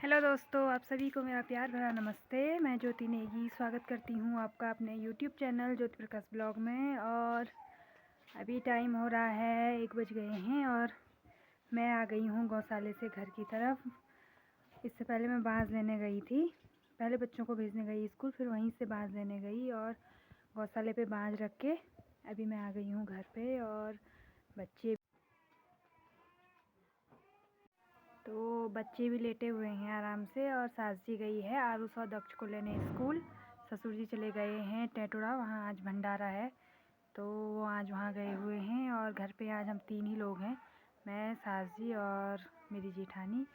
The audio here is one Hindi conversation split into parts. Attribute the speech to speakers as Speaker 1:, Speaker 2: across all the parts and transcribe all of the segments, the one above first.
Speaker 1: हेलो दोस्तों, आप सभी को मेरा प्यार भरा नमस्ते। मैं ज्योति नेगी स्वागत करती हूँ आपका अपने YouTube channel Jyoti Prakash blog में। और अभी टाइम हो रहा है 1 बज गए हैं और मैं आ गई हूँ गौशाले से घर की तरफ। इससे पहले मैं बाँस लेने गई थी। पहले बच्चों को भेजने गई स्कूल, फिर वहीं से बाँस लेने गई और गौशाले पे बाँस रख के अभी मैं आ गई हूँ घर पे। और बच्चे भी लेटे हुए हैं आराम से। और सास जी गई है आरुष और दक्ष को लेने स्कूल। ससुर जी चले गए हैं टेटुड़ा, वहाँ आज भंडारा है तो वो आज वहाँ गए हुए हैं। और घर पे आज हम 3 ही लोग हैं, मैं, सास जी और मेरी जेठानी।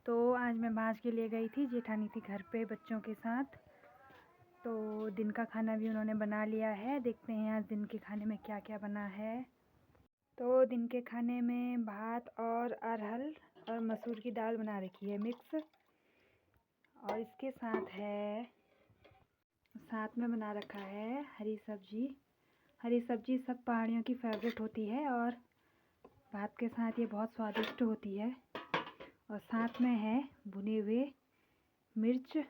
Speaker 1: तो आज मैं बाँस के लिए गई थी, जेठानी थी घर पे बच्चों के साथ। तो दिन का खाना भी उन्होंने बना लिया है। देखते हैं आज दिन के खाने में क्या क्या बना है। तो दिन के खाने में भात और अरहर और मसूर की दाल बना रखी है मिक्स। और इसके साथ में बना रखा है हरी सब्जी। हरी सब्जी सब पहाड़ियों की फेवरेट होती है और भात के साथ ये बहुत स्वादिष्ट होती है। और साथ में है भुने हुए मिर्च।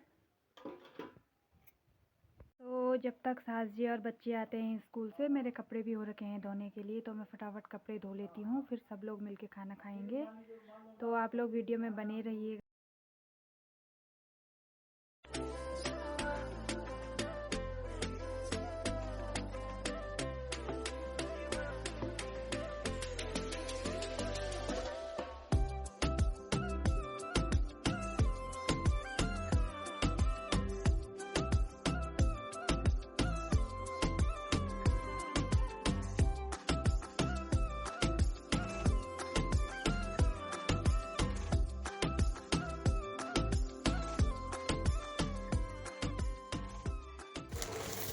Speaker 1: तो जब तक सास जी और बच्चे आते हैं स्कूल से, मेरे कपड़े भी हो रखे हैं धोने के लिए, तो मैं फटाफट कपड़े धो लेती हूँ, फिर सब लोग मिलके खाना खाएंगे। तो आप लोग वीडियो में बने रहिएगा।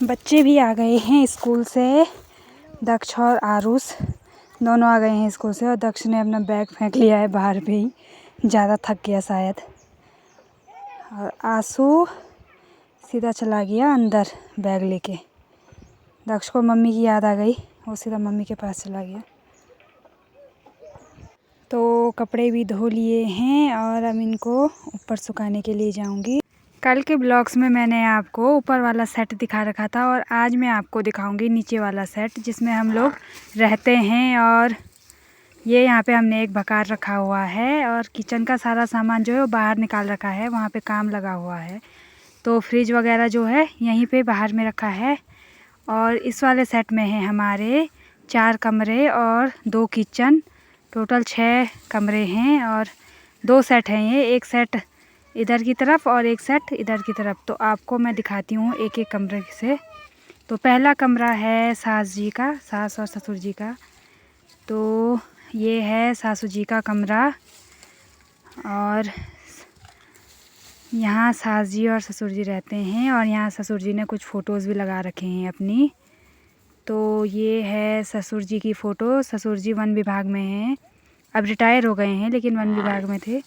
Speaker 1: बच्चे भी आ गए हैं स्कूल से। दक्ष और आरुष दोनों आ गए हैं स्कूल से। और दक्ष ने अपना बैग फेंक लिया है बाहर पे ही, ज़्यादा थक गया शायद। और आंसू सीधा चला गया अंदर बैग लेके। दक्ष को मम्मी की याद आ गई, वो सीधा मम्मी के पास चला गया। तो कपड़े भी धो लिए हैं और अब इनको ऊपर सुखाने के लिए जाऊंगी। कल के ब्लॉग्स में मैंने आपको ऊपर वाला सेट दिखा रखा था और आज मैं आपको दिखाऊंगी नीचे वाला सेट जिसमें हम लोग रहते हैं। और ये यहाँ पे हमने एक बकार रखा हुआ है और किचन का सारा सामान जो है वो बाहर निकाल रखा है, वहाँ पे काम लगा हुआ है। तो फ्रिज वगैरह जो है यहीं पे बाहर में रखा है। और इस वाले सेट में है हमारे 4 कमरे और 2 किचन, टोटल 6 कमरे हैं। और 2 सेट हैं, ये एक सेट इधर की तरफ और एक सेट इधर की तरफ। तो आपको मैं दिखाती हूँ एक एक कमरे से। तो पहला कमरा है सास जी का, सास और ससुर जी का। तो ये है सासू जी का कमरा। और यहाँ सास जी और ससुर जी रहते हैं और यहाँ ससुर जी ने कुछ फ़ोटोज़ भी लगा रखे हैं अपनी। तो ये है ससुर जी की फ़ोटो। ससुर जी वन विभाग में हैं, अब रिटायर हो गए हैं लेकिन वन विभाग में थे।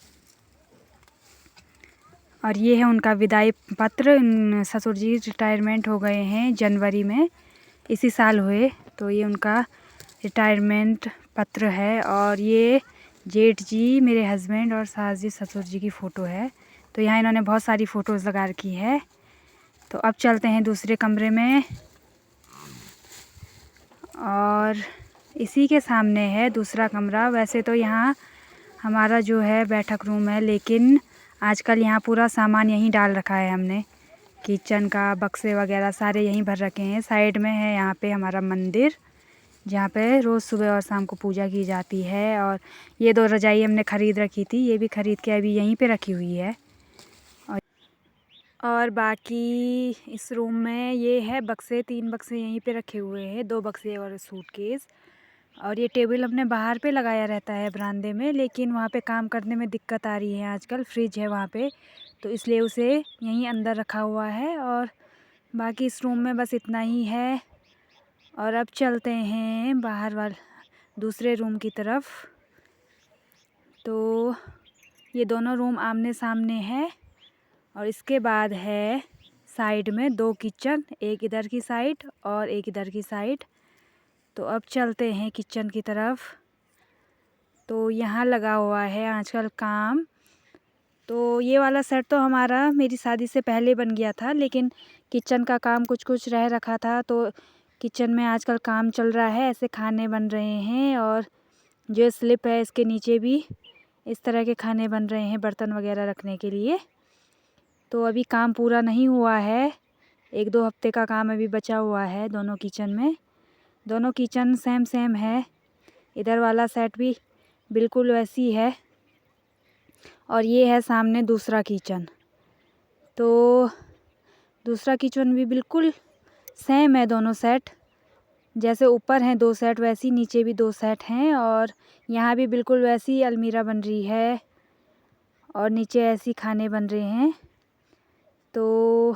Speaker 1: और ये है उनका विदाई पत्र। ससुर जी रिटायरमेंट हो गए हैं जनवरी में, इसी साल हुए। तो ये उनका रिटायरमेंट पत्र है। और ये जेठ जी मेरे हस्बैंड और सास जी ससुर जी की फ़ोटो है। तो यहाँ इन्होंने बहुत सारी फ़ोटोज़ लगा रखी है। तो अब चलते हैं दूसरे कमरे में। और इसी के सामने है दूसरा कमरा। वैसे तो यहाँ हमारा जो है बैठक रूम है, लेकिन आजकल यहाँ पूरा सामान यहीं डाल रखा है हमने। किचन का बक्से वगैरह सारे यहीं भर रखे हैं। साइड में है यहाँ पे हमारा मंदिर, जहाँ पे रोज़ सुबह और शाम को पूजा की जाती है। और ये 2 रजाई हमने ख़रीद रखी थी, ये भी ख़रीद के अभी यहीं पे रखी हुई है। और बाकी इस रूम में ये है बक्से, 3 बक्से यहीं पे रखे हुए हैं, 2 बक्से और सूटकेस। और ये टेबल अपने बाहर पे लगाया रहता है बरामदे में, लेकिन वहाँ पे काम करने में दिक्कत आ रही है आजकल। फ्रिज है वहाँ पे, तो इसलिए उसे यहीं अंदर रखा हुआ है। और बाकी इस रूम में बस इतना ही है। और अब चलते हैं बाहर वाले दूसरे रूम की तरफ। तो ये दोनों रूम आमने सामने है। और इसके बाद है साइड में 2 किचन, एक इधर की साइड और एक इधर की साइड। तो अब चलते हैं किचन की तरफ। तो यहाँ लगा हुआ है आजकल काम तो ये वाला सेट तो हमारा मेरी शादी से पहले बन गया था, लेकिन किचन का काम कुछ कुछ रह रखा था। तो किचन में आजकल काम चल रहा है, ऐसे खाने बन रहे हैं और जो स्लिप है इसके नीचे भी इस तरह के खाने बन रहे हैं बर्तन वगैरह रखने के लिए। तो अभी काम पूरा नहीं हुआ है, 1-2 हफ्ते का काम अभी बचा हुआ है दोनों किचन में। दोनों किचन सेम सेम है, इधर वाला सेट भी बिल्कुल वैसी है और ये है सामने दूसरा किचन। तो दूसरा किचन भी बिल्कुल सेम है दोनों सेट, जैसे ऊपर हैं 2 सेट वैसी नीचे भी 2 सेट हैं और यहाँ भी बिल्कुल वैसी अलमीरा बन रही है और नीचे ऐसी खाने बन रहे हैं। तो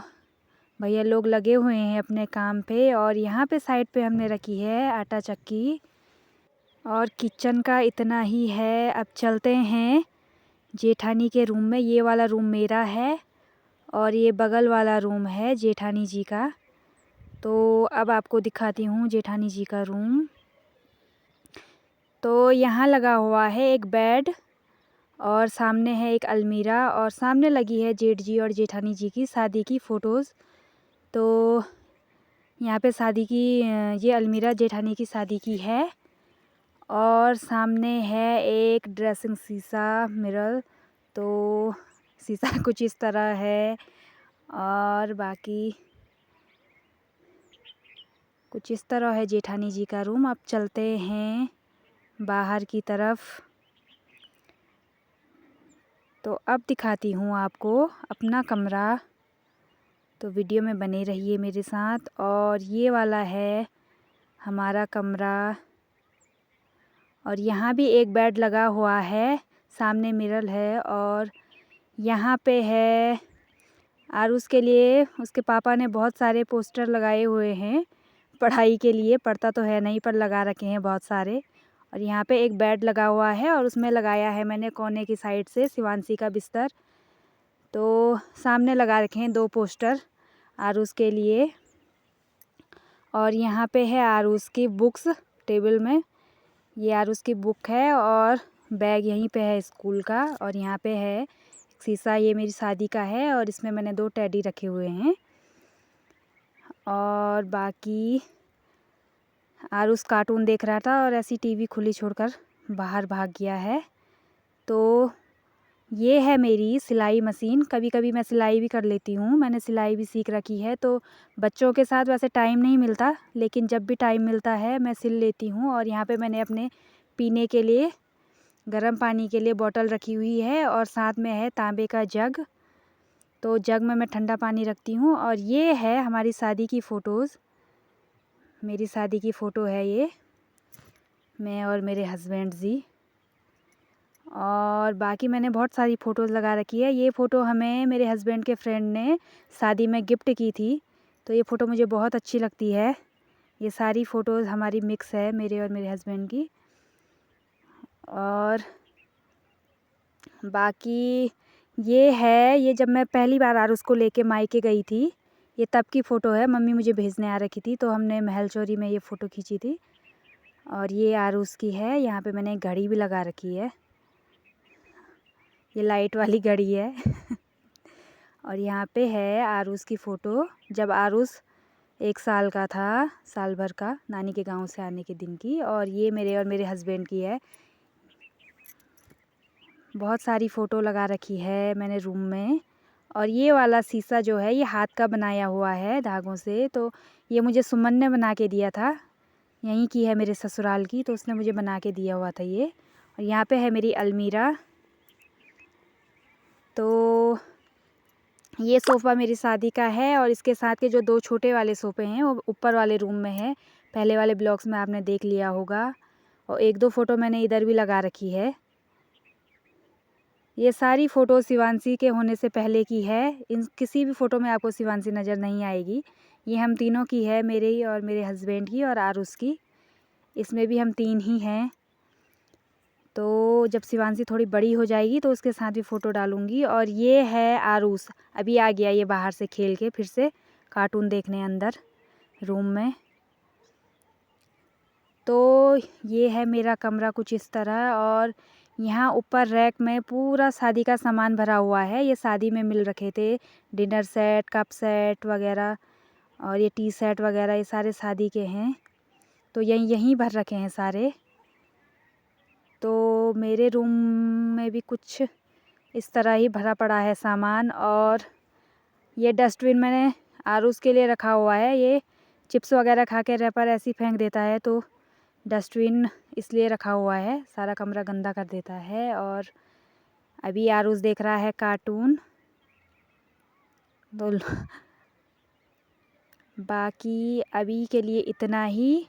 Speaker 1: भैया लोग लगे हुए हैं अपने काम पे और यहाँ पे साइड पे हमने रखी है आटा चक्की। और किचन का इतना ही है। अब चलते हैं जेठानी के रूम में। ये वाला रूम मेरा है और ये बगल वाला रूम है जेठानी जी का। तो अब आपको दिखाती हूँ जेठानी जी का रूम। तो यहाँ लगा हुआ है एक बेड और सामने है एक अलमीरा और सामने लगी है जेठ जी और जेठानी जी की शादी की फ़ोटोज़। तो यहाँ पे शादी की ये अलमीरा जेठानी की शादी की है और सामने है एक ड्रेसिंग शीशा मिरर। तो शीशा कुछ इस तरह है और बाकी कुछ इस तरह है जेठानी जी का रूम। अब चलते हैं बाहर की तरफ। तो अब दिखाती हूँ आपको अपना कमरा, तो वीडियो में बने रहिए मेरे साथ। और ये वाला है हमारा कमरा और यहाँ भी एक बेड लगा हुआ है, सामने मिरर है और यहाँ पे है आरुष के लिए उसके पापा ने बहुत सारे पोस्टर लगाए हुए हैं पढ़ाई के लिए। पढ़ता तो है नहीं पर लगा रखे हैं बहुत सारे। और यहाँ पे एक बेड लगा हुआ है और उसमें लगाया है मैंने कोने की साइड से शिवांशी का बिस्तर। तो सामने लगा रखे हैं 2 पोस्टर आरुष के लिए। और यहाँ पे है आरुष की बुक्स टेबल में, ये आरुष की बुक है और बैग यहीं पे है स्कूल का। और यहाँ पे है शीशा, ये मेरी शादी का है और इसमें मैंने 2 टेडी रखे हुए हैं। और बाकी आरुष कार्टून देख रहा था और ऐसी टीवी खुली छोड़कर बाहर भाग गया है। तो ये है मेरी सिलाई मशीन। कभी कभी मैं सिलाई भी कर लेती हूँ, मैंने सिलाई भी सीख रखी है। तो बच्चों के साथ वैसे टाइम नहीं मिलता, लेकिन जब भी टाइम मिलता है मैं सिल लेती हूँ। और यहाँ पे मैंने अपने पीने के लिए गर्म पानी के लिए बोतल रखी हुई है और साथ में है तांबे का जग। तो जग में मैं ठंडा पानी रखती हूँ। और ये है हमारी शादी की फ़ोटोज़, मेरी शादी की फ़ोटो है ये, मैं और मेरे हस्बैंड जी। और बाकी मैंने बहुत सारी फ़ोटोज़ लगा रखी है। ये फ़ोटो हमें मेरे हस्बैंड के फ्रेंड ने शादी में गिफ्ट की थी, तो ये फ़ोटो मुझे बहुत अच्छी लगती है। ये सारी फ़ोटोज़ हमारी मिक्स है मेरे और मेरे हस्बैंड की। और बाकी ये है, ये जब मैं पहली बार आरुष को लेके मायके गई थी, ये तब की फ़ोटो है। मम्मी मुझे भेजने आ रखी थी तो हमने महल चोरी में ये फ़ोटो खींची थी। और ये आरुष की है, यहाँ पे मैंने एक घड़ी भी लगा रखी है, ये लाइट वाली घड़ी है। और यहाँ पे है आरुष की फ़ोटो जब आरुष 1 साल का था, साल भर का, नानी के गांव से आने के दिन की। और ये मेरे और मेरे हस्बैंड की है। बहुत सारी फ़ोटो लगा रखी है मैंने रूम में। और ये वाला शीशा जो है ये हाथ का बनाया हुआ है धागों से। तो ये मुझे सुमन ने बना के दिया था, यहीं की है मेरे ससुराल की, तो उसने मुझे बना के दिया हुआ था ये। और यहाँ पे है मेरी अलमीरा। तो ये सोफ़ा मेरी शादी का है और इसके साथ के जो 2 छोटे वाले सोफ़े हैं वो ऊपर वाले रूम में है। पहले वाले ब्लॉग्स में आपने देख लिया होगा। और 1-2 फ़ोटो मैंने इधर भी लगा रखी है। ये सारी फ़ोटो शिवांशी के होने से पहले की है। इन किसी भी फ़ोटो में आपको शिवांशी नज़र नहीं आएगी। ये हम तीनों की है, मेरी और मेरे हस्बैंड की और आरुष की। इसमें भी हम 3 ही हैं। तो जब शिवांशी थोड़ी बड़ी हो जाएगी तो उसके साथ भी फ़ोटो डालूँगी। और ये है आरुष, अभी आ गया ये बाहर से खेल के फिर से कार्टून देखने अंदर रूम में। तो ये है मेरा कमरा कुछ इस तरह। और यहाँ ऊपर रैक में पूरा शादी का सामान भरा हुआ है। ये शादी में मिल रखे थे, डिनर सेट, कप सेट वगैरह, और ये टी सेट वगैरह, ये सारे शादी के हैं। तो यहीं भर रखे हैं सारे। तो मेरे रूम में भी कुछ इस तरह ही भरा पड़ा है सामान। और ये डस्टबिन मैंने आरूस के लिए रखा हुआ है। ये चिप्स वगैरह खा के रैपर ऐसे ही फेंक देता है, तो डस्टबिन इसलिए रखा हुआ है, सारा कमरा गंदा कर देता है। और अभी आरूस देख रहा है कार्टून। तो बाकी अभी के लिए इतना ही,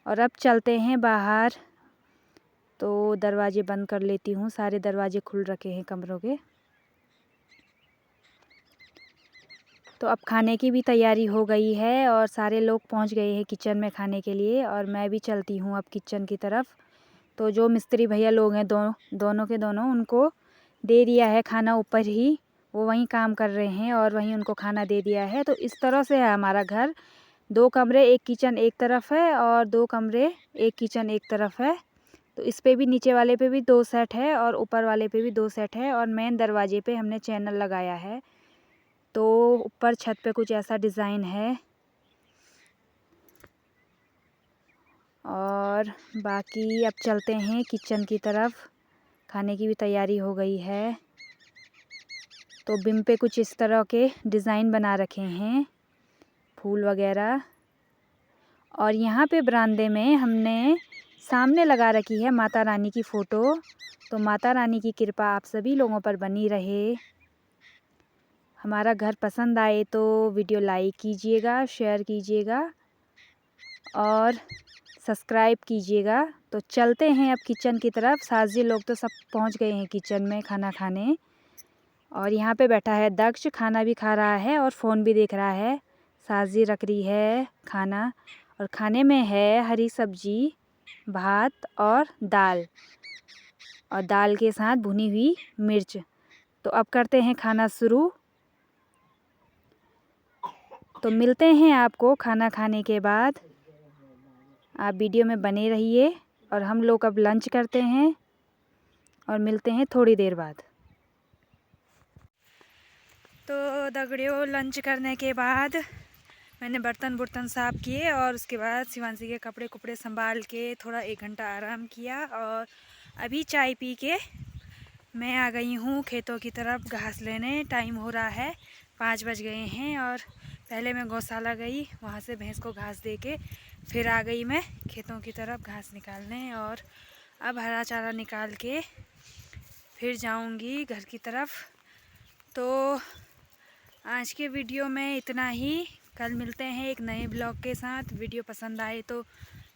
Speaker 1: और अब चलते हैं बाहर। तो दरवाजे बंद कर लेती हूँ, सारे दरवाजे खुल रखे हैं कमरों के। तो अब खाने की भी तैयारी हो गई है और सारे लोग पहुंच गए हैं किचन में खाने के लिए, और मैं भी चलती हूं अब किचन की तरफ। तो जो मिस्त्री भैया लोग हैं दोनों के दोनों, उनको दे दिया है खाना ऊपर ही, वो वहीं काम कर रहे हैं और वहीं उनको खाना दे दिया है। तो इस तरह से है हमारा घर, 2 कमरे, एक किचन एक तरफ है और 2 कमरे एक किचन एक तरफ है। तो इस पे भी, नीचे वाले पे भी 2 सेट है और ऊपर वाले पे भी 2 सेट है। और मेन दरवाजे पे हमने चैनल लगाया है। तो ऊपर छत पे कुछ ऐसा डिज़ाइन है। और बाकी अब चलते हैं किचन की तरफ, खाने की भी तैयारी हो गई है। तो बिम पे कुछ इस तरह के डिज़ाइन बना रखे हैं, फूल वगैरह। और यहाँ पे बरामदे में हमने सामने लगा रखी है माता रानी की फ़ोटो। तो माता रानी की कृपा आप सभी लोगों पर बनी रहे। हमारा घर पसंद आए तो वीडियो लाइक कीजिएगा, शेयर कीजिएगा और सब्सक्राइब कीजिएगा। तो चलते हैं अब किचन की तरफ। साजी लोग तो सब पहुंच गए हैं किचन में खाना खाने। और यहाँ पे बैठा है दक्ष, खाना भी खा रहा है और फ़ोन भी देख रहा है। साजी रख रही है खाना, और खाने में है हरी सब्जी, भात और दाल के साथ भुनी हुई मिर्च। तो अब करते हैं खाना शुरू। तो मिलते हैं आपको खाना खाने के बाद। आप वीडियो में बने रहिए। और हम लोग अब लंच करते हैं और मिलते हैं थोड़ी देर बाद। तो दगड़ियों, लंच करने के बाद मैंने बर्तन साफ़ किए और उसके बाद शिवांशी के कपड़े कुपड़े संभाल के थोड़ा 1 घंटा आराम किया। और अभी चाय पी के मैं आ गई हूँ खेतों की तरफ घास लेने। टाइम हो रहा है, 5 बज गए हैं। और पहले मैं गौशाला गई, वहाँ से भैंस को घास दे के फिर आ गई मैं खेतों की तरफ घास निकालने। और अब हरा चारा निकाल के फिर जाऊंगी घर की तरफ। तो आज के वीडियो में इतना ही। कल मिलते हैं एक नए ब्लॉग के साथ। वीडियो पसंद आए तो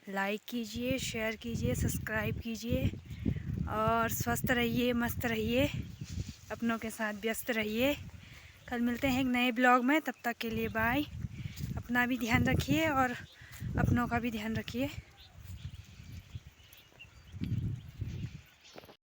Speaker 1: लाइक कीजिए, शेयर कीजिए, सब्सक्राइब कीजिए। और स्वस्थ रहिए, मस्त रहिए, अपनों के साथ व्यस्त रहिए। कल मिलते हैं एक नए ब्लॉग में, तब तक के लिए बाय। अपना भी ध्यान रखिए और अपनों का भी ध्यान रखिए।